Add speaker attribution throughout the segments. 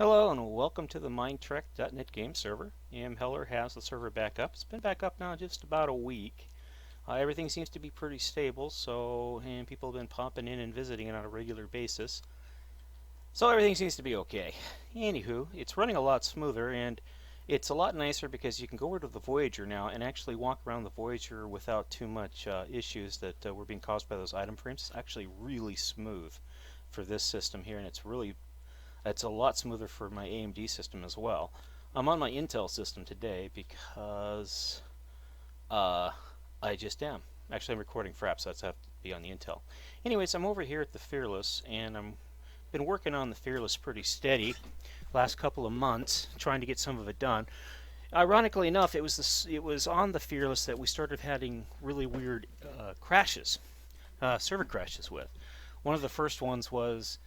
Speaker 1: Hello and welcome to the Minetrek.net game server. Heller has the server back up. It's been back up now just about a week. Everything seems to be pretty stable, and people have been popping in and visiting it on a regular basis. So everything seems to be okay. Anywho, it's running a lot smoother and it's a lot nicer because you can go over to the Voyager now and actually walk around the Voyager without too much issues that were being caused by those item frames. It's actually really smooth for this system here, and it's a lot smoother for my AMD system as well. I'm on my Intel system today because uh, I just am. Actually, I'm recording Fraps, so that's have to be on the Intel. Anyways, I'm over here at the Fearless, and I'm been working on the Fearless pretty steady last couple of months, trying to get some of it done. Ironically enough, it was on the Fearless that we started having really weird crashes, server crashes with. One of the first ones was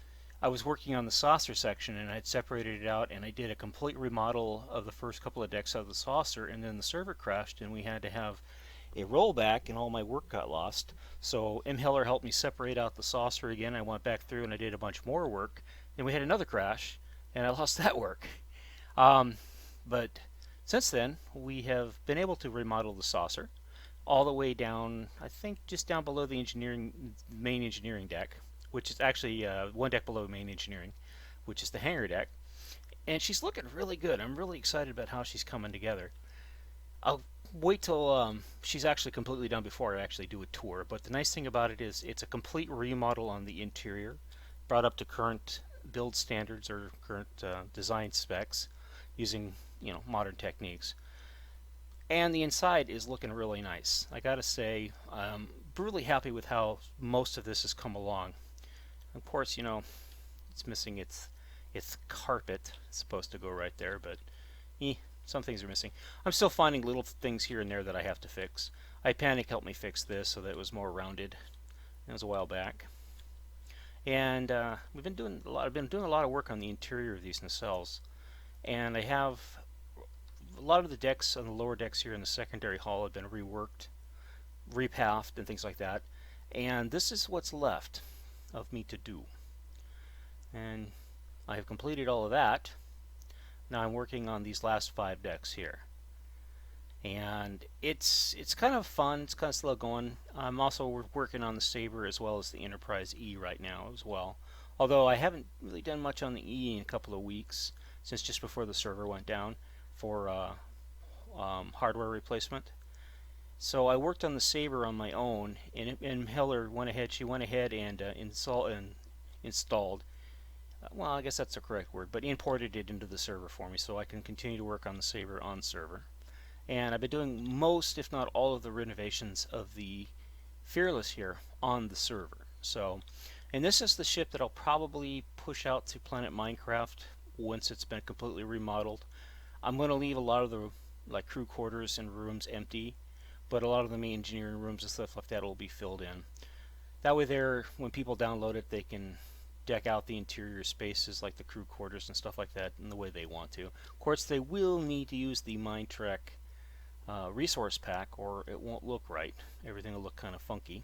Speaker 1: I was working on the saucer section and I'd separated it out and I did a complete remodel of the first couple of decks of the saucer, and then the server crashed and we had to have a rollback and all my work got lost. So Heller helped me separate out the saucer again. I went back through and I did a bunch more work. Then we had another crash and I lost that work. But since then, we have been able to remodel the saucer all the way down, I think just down below the main engineering deck, which is actually one deck below main engineering, which is the hangar deck. And she's looking really good. I'm really excited about how she's coming together. I'll wait till she's actually completely done before I actually do a tour. But the nice thing about it is it's a complete remodel on the interior, brought up to current build standards or current design specs using modern techniques. And the inside is looking really nice. I gotta say, I'm really happy with how most of this has come along. Of course, it's missing its carpet. It's supposed to go right there, but some things are missing. I'm still finding little things here and there that I have to fix. iPanic helped me fix this so that it was more rounded. That was a while back. And I've been doing a lot of work on the interior of these nacelles. And I have a lot of the decks on the lower decks here in the secondary hall have been reworked, repathed, and things like that. And this is what's left of me to do. And I have completed all of that. Now I'm working on these last 5 decks here. And it's kind of fun, it's kind of slow going. I'm also working on the Saber as well as the Enterprise E right now as well. Although I haven't really done much on the E in a couple of weeks, since just before the server went down for hardware replacement. So I worked on the Saber on my own, and Heller went ahead and installed. Well, I guess that's the correct word, but imported it into the server for me, so I can continue to work on the Saber on server. And I've been doing most, if not all, of the renovations of the Fearless here on the server. So, and this is the ship that I'll probably push out to Planet Minecraft once it's been completely remodeled. I'm going to leave a lot of the crew quarters and rooms empty, but a lot of the main engineering rooms and stuff like that will be filled in. That way when people download it, they can deck out the interior spaces like the crew quarters and stuff like that in the way they want to. Of course, they will need to use the Minetrek resource pack or it won't look right. Everything will look kind of funky.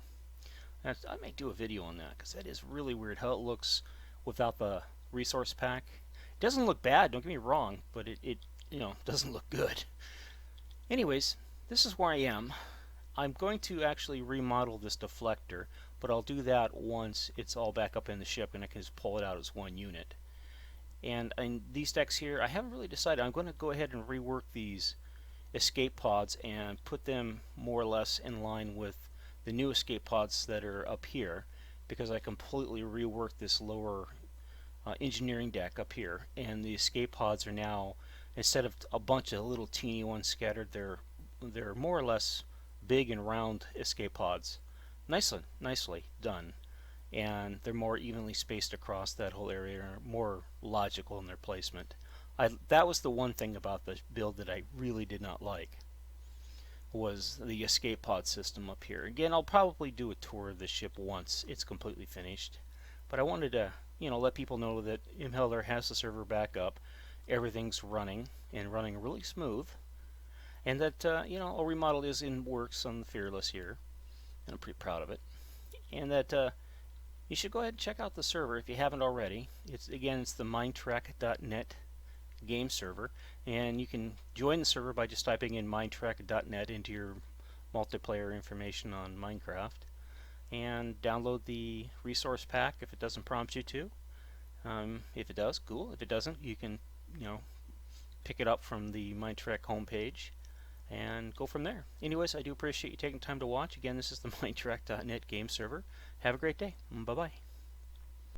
Speaker 1: I may do a video on that because that is really weird how it looks without the resource pack. It doesn't look bad, don't get me wrong, but it doesn't look good. Anyways, this is where I am. I'm going to actually remodel this deflector, but I'll do that once it's all back up in the ship and I can just pull it out as one unit. And these decks here, I haven't really decided. I'm going to go ahead and rework these escape pods and put them more or less in line with the new escape pods that are up here, because I completely reworked this lower engineering deck up here, and the escape pods are now, instead of a bunch of little teeny ones scattered, they're more or less big and round escape pods. Nicely done. And they're more evenly spaced across that whole area, more logical in their placement. That was the one thing about the build that I really did not like, was the escape pod system up here. Again, I'll probably do a tour of the ship once it's completely finished, but I wanted to let people know that Imheller has the server back up, everything's running and running really smooth, and that a remodel is in works on the Fearless here, and I'm pretty proud of it, and that You should go ahead and check out the server if you haven't already. It's the Minetrek.net game server, and you can join the server by just typing in Minetrek.net into your multiplayer information on Minecraft, and download the resource pack if it doesn't prompt you to. If it does, cool. If it doesn't, you can, pick it up from the Minetrek homepage and go from there. Anyways, I do appreciate you taking time to watch. Again, this is the Minetrek.net game server. Have a great day. Bye-bye.